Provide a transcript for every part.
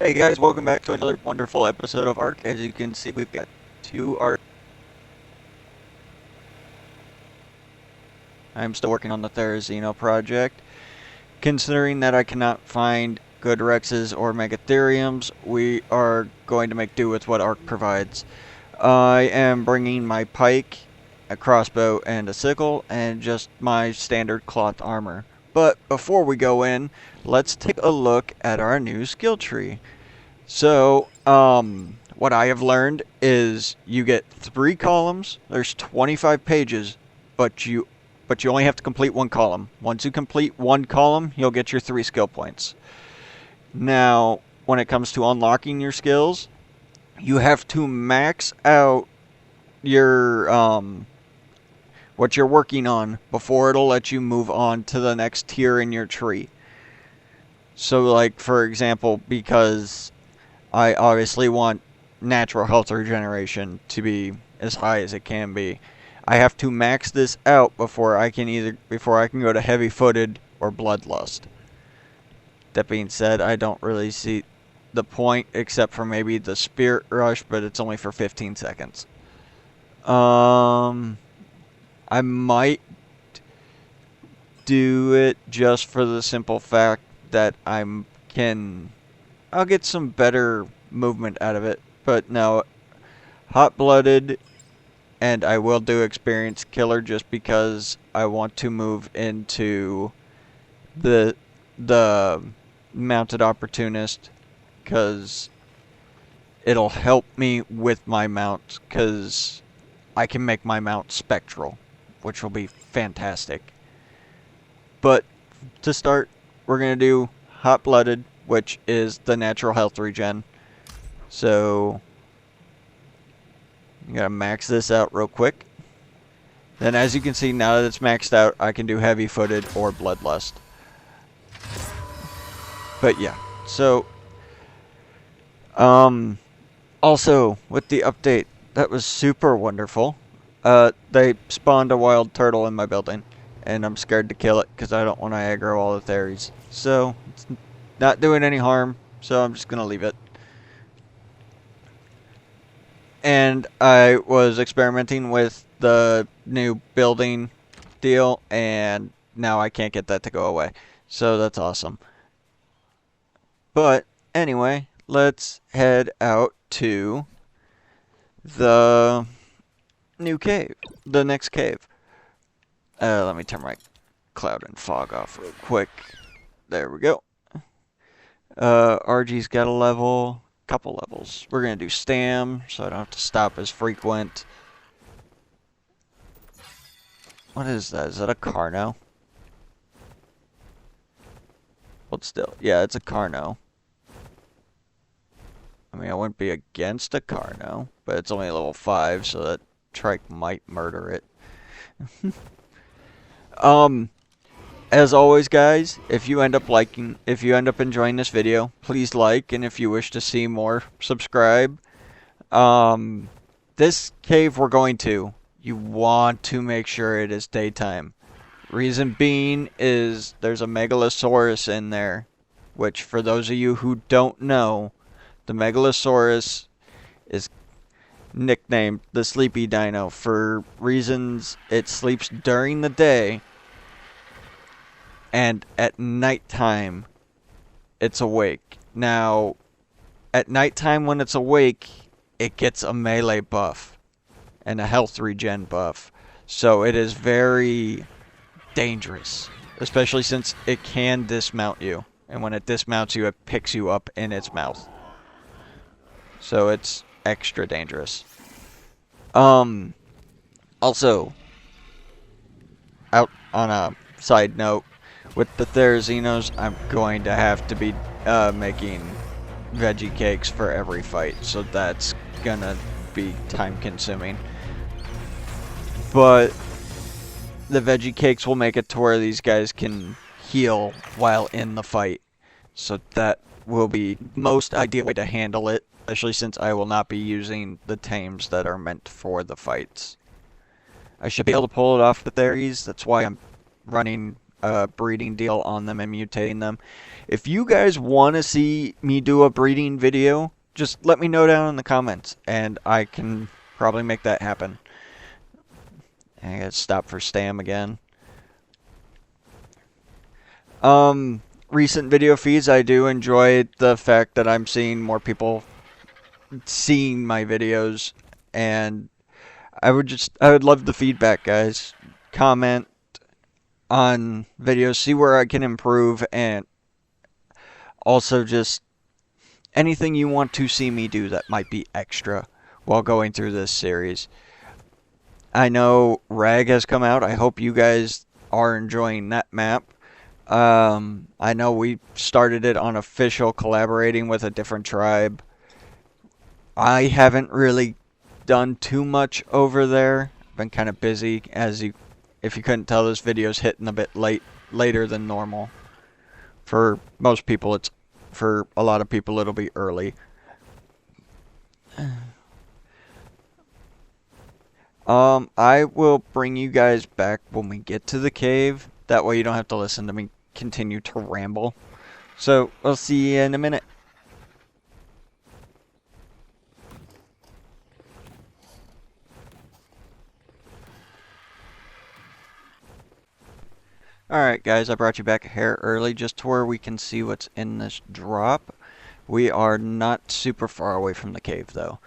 Hey guys, welcome back to another wonderful episode of Arc. As you can see, we've got two Arc. I'm still working on the Therizino project. Considering that I cannot find good Rexes or Megatheriums, we are going to make do with what Arc provides. I am bringing my pike, a crossbow, and a sickle, and just my standard cloth armor. But before we go in, let's take a look at our new skill tree. So, what I have learned is you get 3 columns. There's 25 pages, but you only have to complete 1 column. Once you complete 1 column, you'll get your 3 skill points. Now, when it comes to unlocking your skills, you have to max out your what you're working on before it'll let you move on to the next tier in your tree. So, like, for example, because I obviously want natural health regeneration to be as high as it can be, I have to max this out before I can go to heavy footed or bloodlust. That being said, I don't really see the point except for maybe the spirit rush, but it's only for 15 seconds. I might do it just for the simple fact that I'll get some better movement out of it. But no, hot-blooded, and I will do experience killer just because I want to move into the mounted opportunist, because it'll help me with my mount, because I can make my mount spectral, which will be fantastic. But to start, we're going to do hot-blooded, which is the natural health regen. So, you gotta max this out real quick. Then, as you can see, now that it's maxed out, I can do heavy-footed or bloodlust. But yeah, so also with the update, that was super wonderful. They spawned a wild turtle in my building, and I'm scared to kill it because I don't want to aggro all the Theries. So it's not doing any harm, so I'm just gonna leave it. And I was experimenting with the new building deal, and now I can't get that to go away. So that's awesome. But anyway, let's head out to the new cave, the next cave. Let me turn my cloud and fog off real quick. There we go. RG's got a level, couple levels. We're gonna do Stam, so I don't have to stop as frequent. What is that? Is that a Carno? Hold still. Yeah, it's a Carno. I mean, I wouldn't be against a Carno, but it's only level 5, so that trike might murder it. As always, guys, if you end up enjoying this video, please like, and if you wish to see more, subscribe. This cave we're going to, you want to make sure it is daytime. Reason being is there's a Megalosaurus in there, which for those of you who don't know, the Megalosaurus is nicknamed the Sleepy Dino for reasons it sleeps during the day, and at nighttime it's awake. Now, at nighttime when it's awake, it gets a melee buff and a health regen buff. So it is very dangerous, especially since it can dismount you. And when it dismounts you, it picks you up in its mouth. So it's extra dangerous. Also, out on a side note, with the Therizinos, I'm going to have to be making veggie cakes for every fight, so that's gonna be time consuming. But the veggie cakes will make it to where these guys can heal while in the fight, so that will be most ideal way to handle it, especially since I will not be using the tames that are meant for the fights. I should be able to pull it off with Theries. That's why I'm running a breeding deal on them and mutating them. If you guys want to see me do a breeding video, just let me know down in the comments, and I can probably make that happen. I gotta stop for Stam again. Recent video feeds, I do enjoy the fact that I'm seeing more people seeing my videos, and I would love the feedback, guys. Comment on videos, see where I can improve, and also just anything you want to see me do that might be extra while going through this series. I know Rag has come out. I hope you guys are enjoying that map. I know we started it on official collaborating with a different tribe. I haven't really done too much over there. Been kind of busy, if you couldn't tell, this video's hitting a bit later than normal. For most people, for a lot of people, it'll be early. I will bring you guys back when we get to the cave. That way you don't have to listen to me continue to ramble. So, I'll see you in a minute. Alright guys, I brought you back a hair early just to where we can see what's in this drop. We are not super far away from the cave though.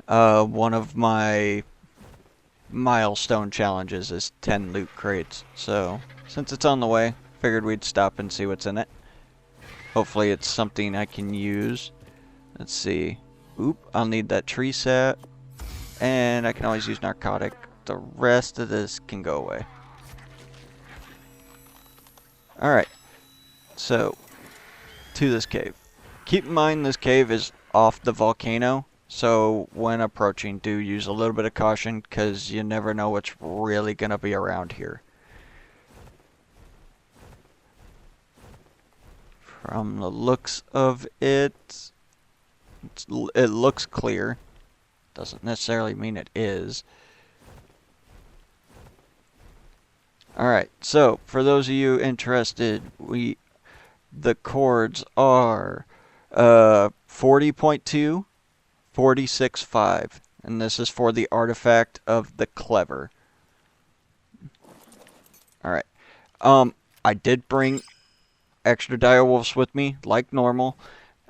One of my milestone challenges is 10 loot crates, so since it's on the way, figured we'd stop and see what's in it. Hopefully it's something I can use. Let's see. Oop, I'll need that tree set, and I can always use narcotic. The rest of this can go away. Alright, so to this cave. Keep in mind this cave is off the volcano, so when approaching, do use a little bit of caution because you never know what's really going to be around here. From the looks of it, it looks clear. Doesn't necessarily mean it is. Alright, so for those of you interested, the chords are 40.2, 46.5, and this is for the artifact of the Clever. Alright, I did bring extra direwolves with me, like normal.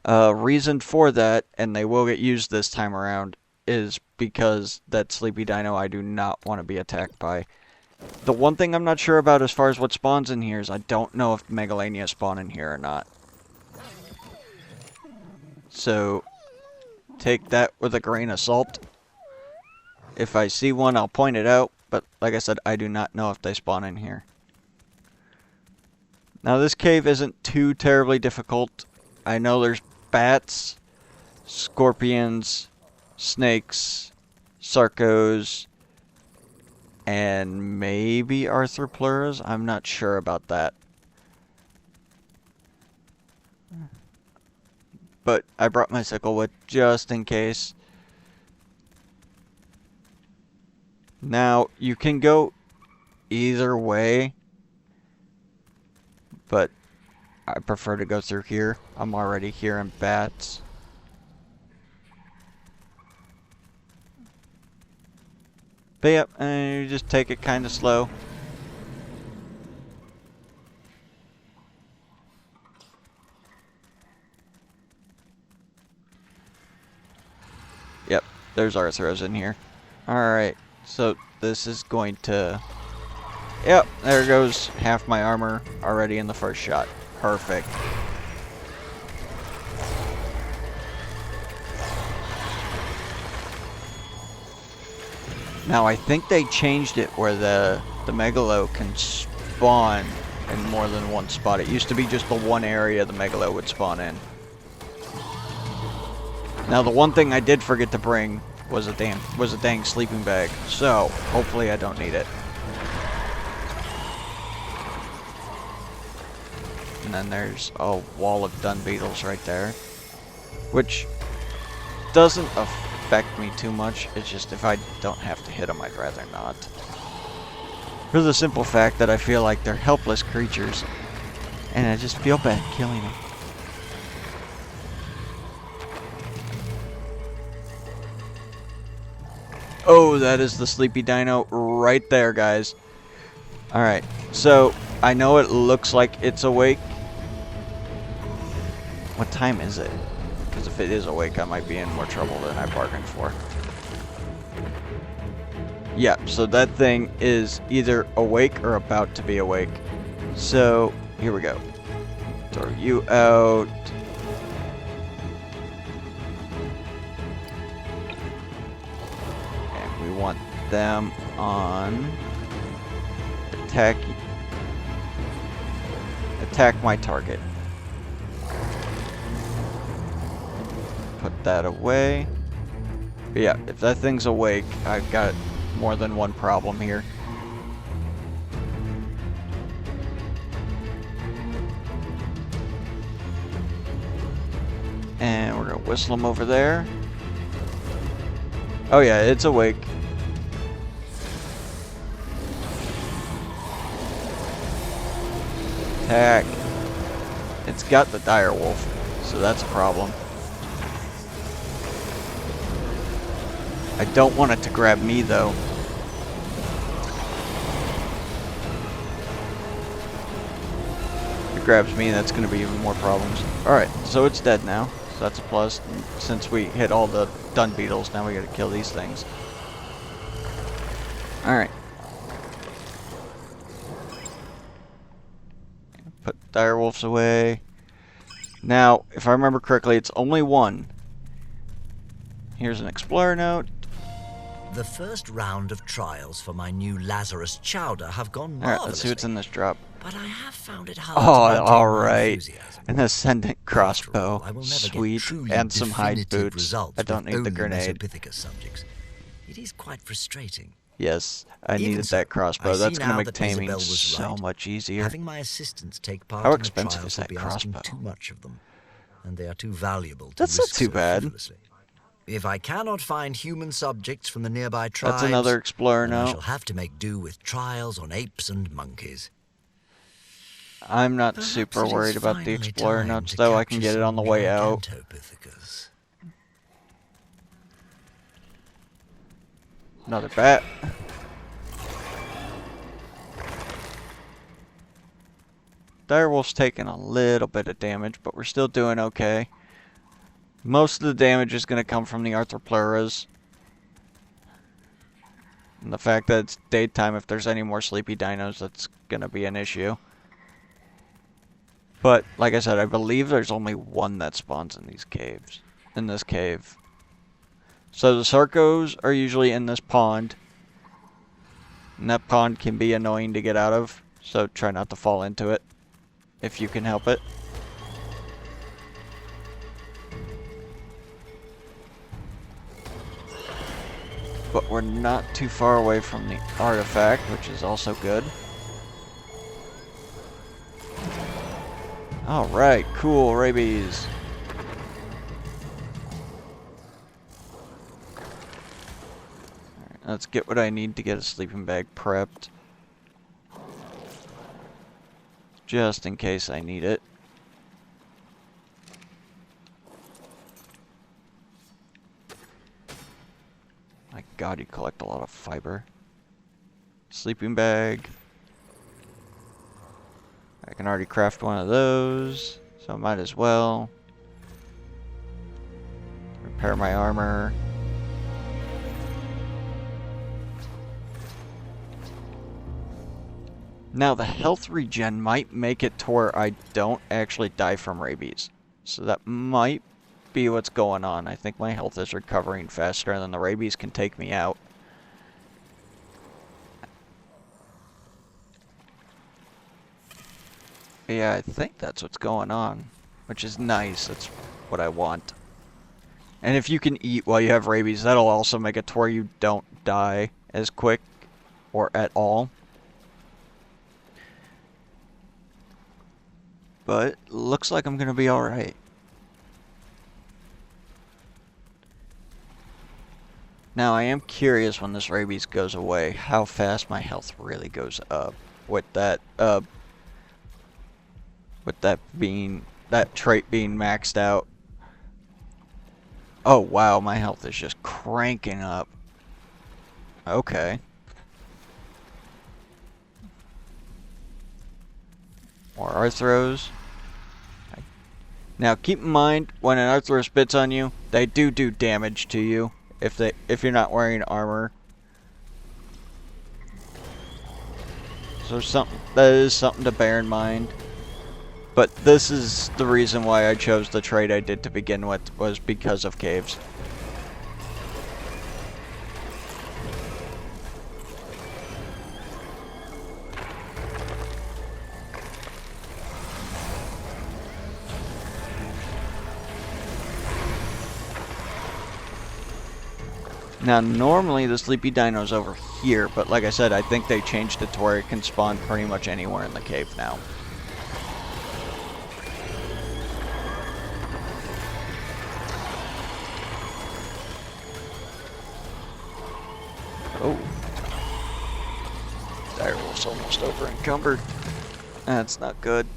Reason for that, and they will get used this time around, is because that sleepy dino I do not want to be attacked by. The one thing I'm not sure about as far as what spawns in here is I don't know if Megalania spawn in here or not. So, take that with a grain of salt. If I see one, I'll point it out, but like I said, I do not know if they spawn in here. Now, this cave isn't too terribly difficult. I know there's bats, scorpions, snakes, sarcos, and maybe arthropluras. I'm not sure about that. But I brought my sickle with just in case. Now, you can go either way, but I prefer to go through here. I'm already hearing bats. But yep, and you just take it kind of slow. Yep, there's Arthros in here. Alright, so this is going to... Yep, there goes half my armor already in the first shot. Perfect. Now I think they changed it where the Megalo can spawn in more than one spot. It used to be just the one area the Megalo would spawn in. Now the one thing I did forget to bring was a dang sleeping bag. So hopefully I don't need it. And then there's a wall of dung beetles right there, which doesn't affect me too much. It's just if I don't have to hit them, I'd rather not. For the simple fact that I feel like they're helpless creatures. And I just feel bad killing them. Oh, that is the sleepy dino right there, guys. Alright, so I know it looks like it's awake. What time is it? Because if it is awake, I might be in more trouble than I bargained for. Yeah, so that thing is either awake or about to be awake. So, here we go. Throw you out. And we want them on attack my target. Put that away. But yeah, if that thing's awake, I've got more than one problem here. And we're gonna whistle him over there. Oh yeah, it's awake. Attack. It's got the dire wolf, so that's a problem. I don't want it to grab me though. If it grabs me, that's going to be even more problems. Alright, so it's dead now. So that's a plus. And since we hit all the dun beetles, now we got to kill these things. Alright. Put direwolves away. Now, if I remember correctly, it's only one. Here's an explorer note. The first round of trials for my new Lazarus chowder have gone marvelously. Alright, let's see what's in this drop. But I have found it hard Oh, to maintain my alright. enthusiasm. An ascendant crossbow. I will never Sweet. get truly And some hide definitive boots. results I don't with need the only grenade. Mesopithecus subjects. It is quite frustrating. Yes, I Even needed so, that crossbow. I see That's going to now make that taming Isabel was so right. much easier. Having my assistants take part How in the expensive trials is would that be asking crossbow? too much of them, and they are too valuable to That's not risk too so bad. frivolously. If I cannot find human subjects from the nearby tribes, That's another explorer then I note. shall have to make do with trials on apes and monkeys. I'm not Perhaps super it is worried about the finally explorer time notes, to though. I can capture get it on the some way out. Gigantopithecus. Another bat. Direwolf's taking a little bit of damage, but we're still doing okay. Most of the damage is going to come from the Arthropleuras. And the fact that it's daytime, if there's any more sleepy dinos, that's going to be an issue. But, like I said, I believe there's only one that spawns in these caves. In this cave. So the Sarcos are usually in this pond. And that pond can be annoying to get out of. So try not to fall into it. If you can help it. But we're not too far away from the artifact, which is also good. Alright, cool, rabies. Alright, let's get what I need to get a sleeping bag prepped. Just in case I need it. My god, you collect a lot of fiber. Sleeping bag. I can already craft one of those, so I might as well. Repair my armor. Now, the health regen might make it to where I don't actually die from rabies. So that might be what's going on. I think my health is recovering faster than the rabies can take me out. Yeah, I think that's what's going on. Which is nice. That's what I want. And if you can eat while you have rabies, that'll also make it to where you don't die as quick or at all. But looks like I'm going to be alright. Now, I am curious when this rabies goes away, how fast my health really goes up with that trait being maxed out. Oh wow, my health is just cranking up. Okay. More Arthros. Now keep in mind, when an Arthros bits on you, they do damage to you if you're not wearing armor. So that is something to bear in mind. But this is the reason why I chose the trait I did to begin with, was because of caves. Now, normally the Sleepy Dino's over here, but like I said, I think they changed it to where it can spawn pretty much anywhere in the cave now. Oh. Direwolf's almost over encumbered. That's not good.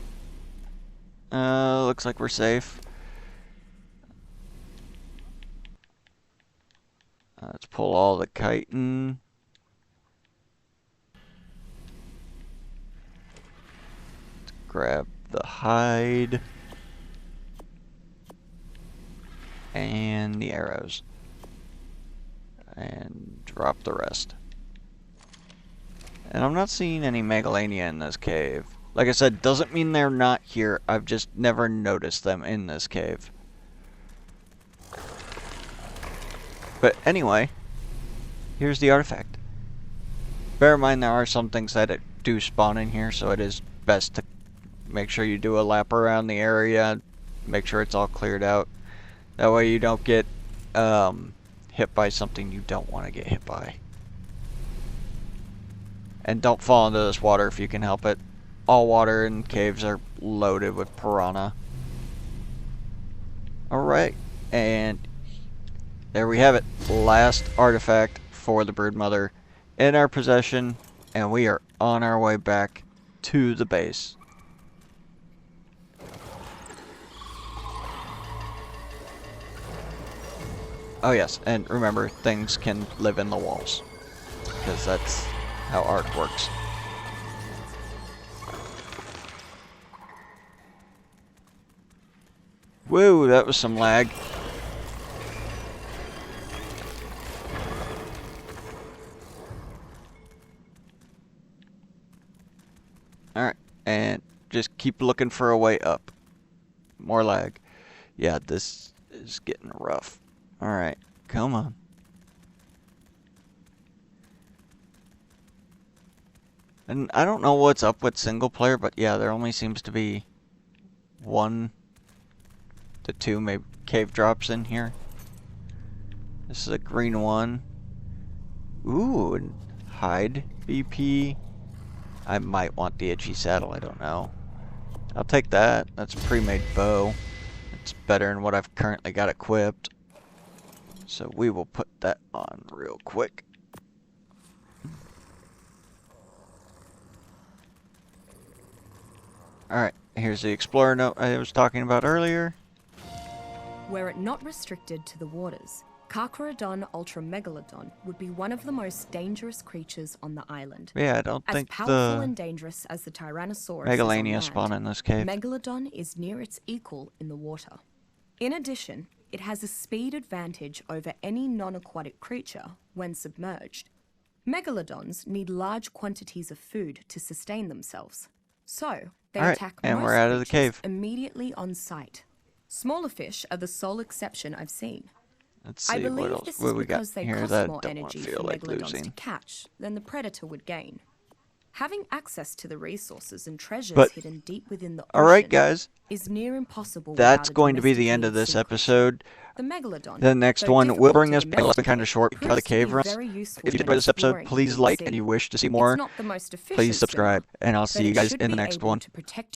Looks like we're safe. Let's pull all the chitin. Let's grab the hide. And the arrows. And drop the rest. And I'm not seeing any Megalania in this cave. Like I said, doesn't mean they're not here. I've just never noticed them in this cave. But anyway, here's the artifact. Bear in mind there are some things that do spawn in here, so it is best to make sure you do a lap around the area, make sure it's all cleared out. That way you don't get hit by something you don't want to get hit by. And don't fall into this water if you can help it. All water in caves are loaded with piranha. Alright, and there we have it. Last artifact for the Broodmother in our possession, and we are on our way back to the base. Oh yes, and remember, things can live in the walls, because that's how Ark works. Whoa, that was some lag. Alright, and just keep looking for a way up. More lag. Yeah, this is getting rough. Alright, come on. And I don't know what's up with single player, but yeah, there only seems to be 1 to 2 maybe cave drops in here. This is a green one. Ooh, and hide BP. I might want the itchy saddle, I don't know. I'll take that. That's a pre-made bow. It's better than what I've currently got equipped. So we will put that on real quick. Alright, here's the explorer note I was talking about earlier. Were it not restricted to the waters, Carcharodon ultramegalodon would be one of the most dangerous creatures on the island. Yeah, I don't as think powerful and dangerous as the Tyrannosaurus Megalania is on spawn in this cave. Megalodon is near its equal in the water. In addition, it has a speed advantage over any non-aquatic creature when submerged. Megalodons need large quantities of food to sustain themselves, so they attack and most we're out of the creatures cave. immediately on sight. Smaller fish are the sole exception I've seen. Let's see I believe what else this what is we got because they here cost that I more don't want energy to feel for like megalodons losing. to catch than the predator would gain. Having access to the resources and treasures But, hidden deep within the alright ocean guys, is near impossible that's without a going to be the end of domesticated this sea creature. episode. The megalodon, The next though one will difficult bring to us back kind of short because of the proves to be cave runs. very useful If you when enjoyed this episode, exploring please the like sea. and you wish to see It's more, not the most efficient please subscribe. swimmer, And I'll but see you it guys should in the be next able one. to protect